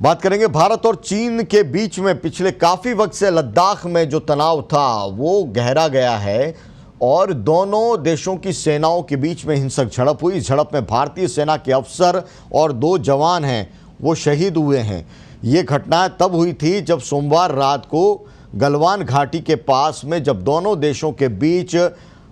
बात करेंगे भारत और चीन के बीच में पिछले काफी वक्त से लद्दाख में जो तनाव था वो गहरा गया है और दोनों देशों की सेनाओं के बीच में हिंसक झड़प हुई। इस झड़प में भारतीय सेना के अफसर और 2 जवान हैं वो शहीद हुए हैं। ये घटना तब हुई थी जब सोमवार रात को गलवान घाटी के पास में जब दोनों देशों के बीच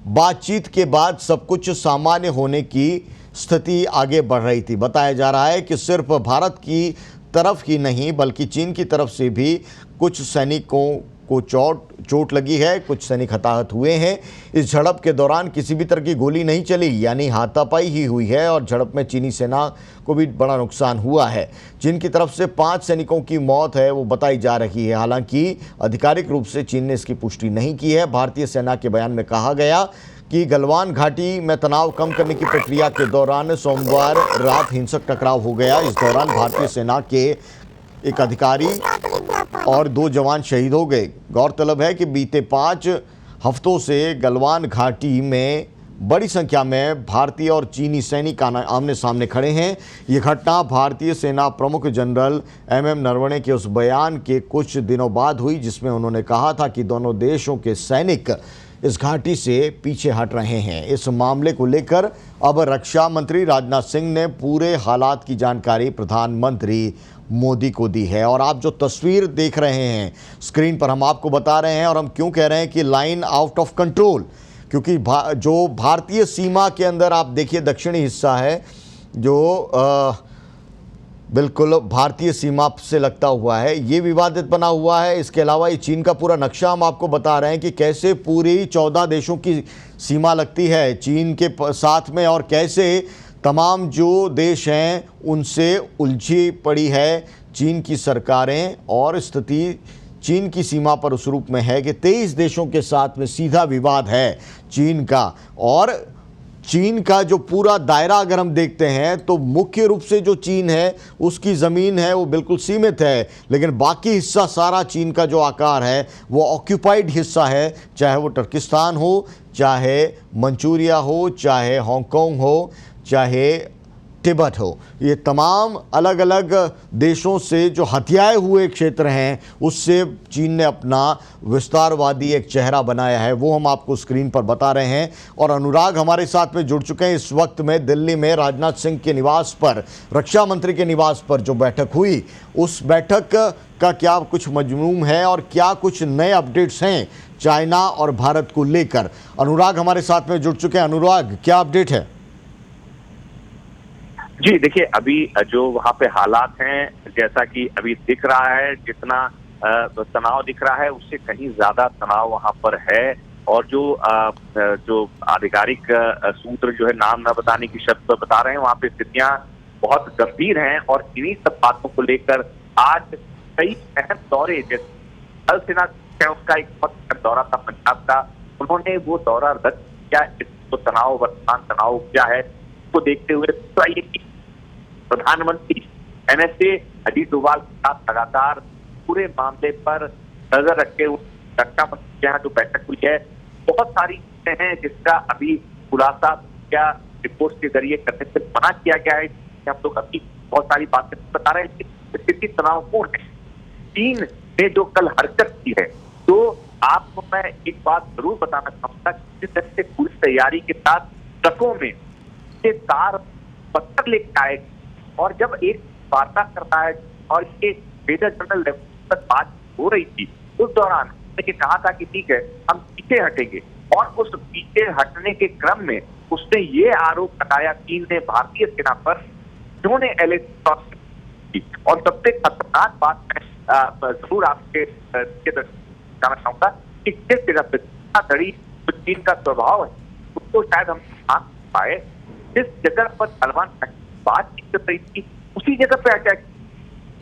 बातचीत के बाद सब कुछ सामान्य होने की स्थिति आगे बढ़ रही थी। बताया जा रहा है कि सिर्फ भारत की तरफ ही नहीं बल्कि चीन की तरफ से भी कुछ सैनिकों को चोट लगी है, कुछ सैनिक हताहत हुए हैं। इस झड़प के दौरान किसी भी तरह की गोली नहीं चली, यानी हाथापाई ही हुई है और झड़प में चीनी सेना को भी बड़ा नुकसान हुआ है। चीन की तरफ से 5 सैनिकों की मौत है वो बताई जा रही है। हालांकि आधिकारिक रूप से चीन ने इसकी पुष्टि नहीं की है। भारतीय सेना के बयान में कहा गया कि गलवान घाटी में तनाव कम करने की प्रक्रिया के दौरान सोमवार रात हिंसक टकराव हो गया। इस दौरान भारतीय सेना के एक अधिकारी और 2 जवान शहीद हो गए। गौरतलब है कि बीते 5 हफ्तों से गलवान घाटी में बड़ी संख्या में भारतीय और चीनी सैनिक आमने सामने खड़े हैं। ये घटना भारतीय सेना प्रमुख जनरल MM नरवणे के उस बयान के कुछ दिनों बाद हुई जिसमें उन्होंने कहा था कि दोनों देशों के सैनिक इस घाटी से पीछे हट रहे हैं। इस मामले को लेकर अब रक्षा मंत्री राजनाथ सिंह ने पूरे हालात की जानकारी प्रधानमंत्री मोदी को दी है। और आप जो तस्वीर देख रहे हैं स्क्रीन पर हम आपको बता रहे हैं और हम क्यों कह रहे हैं कि लाइन आउट ऑफ कंट्रोल, क्योंकि जो भारतीय सीमा के अंदर आप देखिए दक्षिणी हिस्सा है जो बिल्कुल भारतीय सीमा से लगता हुआ है, ये विवादित बना हुआ है। इसके अलावा ये चीन का पूरा नक्शा हम आपको बता रहे हैं कि कैसे पूरी 14 देशों की सीमा लगती है चीन के साथ में और कैसे तमाम जो देश हैं उनसे उलझी पड़ी है चीन की सरकारें। और स्थिति चीन की सीमा पर उस रूप में है कि 23 देशों के साथ में सीधा विवाद है चीन का। और चीन का जो पूरा दायरा अगर हम देखते हैं तो मुख्य रूप से जो चीन है उसकी ज़मीन है वो बिल्कुल सीमित है, लेकिन बाकी हिस्सा सारा चीन का जो आकार है वो ऑक्यूपाइड हिस्सा है, चाहे वो तुर्किस्तान हो, चाहे मंचूरिया हो, चाहे हांगकांग हो, चाहे तिब्बत हो। ये तमाम अलग अलग देशों से जो हथियाए हुए क्षेत्र हैं उससे चीन ने अपना विस्तारवादी एक चेहरा बनाया है, वो हम आपको स्क्रीन पर बता रहे हैं। और अनुराग हमारे साथ में जुड़ चुके हैं इस वक्त में दिल्ली में राजनाथ सिंह के निवास पर, रक्षा मंत्री के निवास पर जो बैठक हुई उस बैठक का क्या कुछ मजमून है और क्या कुछ नए अपडेट्स हैं चाइना और भारत को लेकर। अनुराग हमारे साथ में जुड़ चुके हैं। अनुराग, क्या अपडेट है? जी देखिए, अभी जो वहाँ पे हालात हैं जैसा कि अभी दिख रहा है, जितना तनाव दिख रहा है उससे कहीं ज्यादा तनाव वहाँ पर है। और जो आधिकारिक सूत्र जो है नाम न बताने की शर्त पर बता रहे हैं वहाँ पे स्थितियां बहुत गंभीर हैं। और इन्हीं सब बातों को लेकर आज कई अहम दौरे, जैसे थल सेना का एक बहुत अहम दौरा था पंजाब का, उन्होंने वो दौरा रद्द किया। इसको तनाव, वर्तमान तनाव क्या है को देखते हुए तो प्रधानमंत्री NSA अजीत डोभाल के साथ लगातार पूरे मामले पर नजर रखते हुए रक्षा मंत्री के यहाँ जो बैठक हुई है बहुत सारी चीजें हैं जिसका अभी खुलासा क्या रिपोर्ट के जरिए करने से मना किया गया है। हम लोग अभी बहुत सारी बातें बता रहे हैं कि स्थिति तनावपूर्ण है। चीन ने जो कल हरकत की है तो आपको मैं एक बात जरूर बताना चाहूंगा, जिस तरह से पूरी तैयारी के साथ ट्रकों में ये तार पत्थर लेकर आए और जब एक वार्ता करता है और ये मेजर जनरल लेवल तक बात हो रही थी उस दौरान उसने कहा था कि ठीक है हम पीछे हटेंगे। और उस पीछे हटने के क्रम में उसने ये आरोप लगाया चीन ने भारतीय सेना पर, जिन्होंने की। और सबसे खतरनाक बात मैं जरूर आपके कहना चाहूंगा कि जिस जगह पे धड़ी जो चीन का स्वभाव है उसको शायद हम पाए, जिस जगह पर गलवान बातचीत कर रही थी उसी जगह पे अटैक।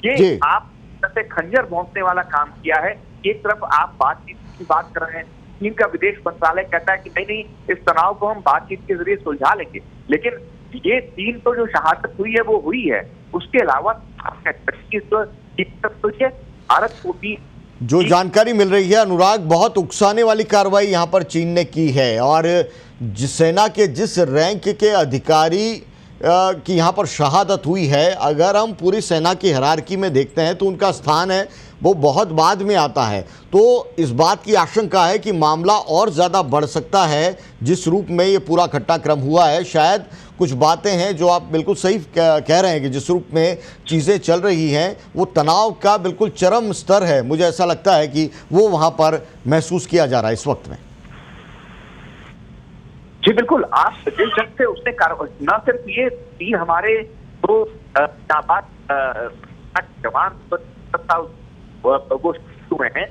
ये आप जैसे खंजर भोंकने वाला काम किया है। एक तरफ आप बातचीत की बात कर रहे हैं, चीन का विदेश मंत्रालय कहता है कि नहीं इस तनाव को हम बातचीत के जरिए सुलझा लेंगे, लेकिन ये चीन तो जो शहादत हुई है वो हुई है। उसके अलावा भारत को भी जो जानकारी मिल रही है अनुराग, बहुत उकसाने वाली कार्रवाई यहां पर चीन ने की है और सेना के जिस रैंक के अधिकारी कि यहाँ पर शहादत हुई है, अगर हम पूरी सेना की हायरार्की में देखते हैं तो उनका स्थान है वो बहुत बाद में आता है। तो इस बात की आशंका है कि मामला और ज़्यादा बढ़ सकता है जिस रूप में ये पूरा घटनाक्रम हुआ है। शायद कुछ बातें हैं जो आप बिल्कुल सही कह रहे हैं कि जिस रूप में चीज़ें चल रही हैं वो तनाव का बिल्कुल चरम स्तर है। मुझे ऐसा लगता है कि वो वहाँ पर महसूस किया जा रहा है इस वक्त में। जी बिल्कुल, आप जिस ढंग से उसने न सिर्फ ये 3 हमारे तो जाबाज जवान वो हुए हैं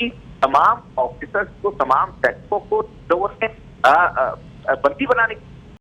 कि तमाम ऑफिसर्स को, तमाम सैनिकों को लोगों ने बंदी बनाने की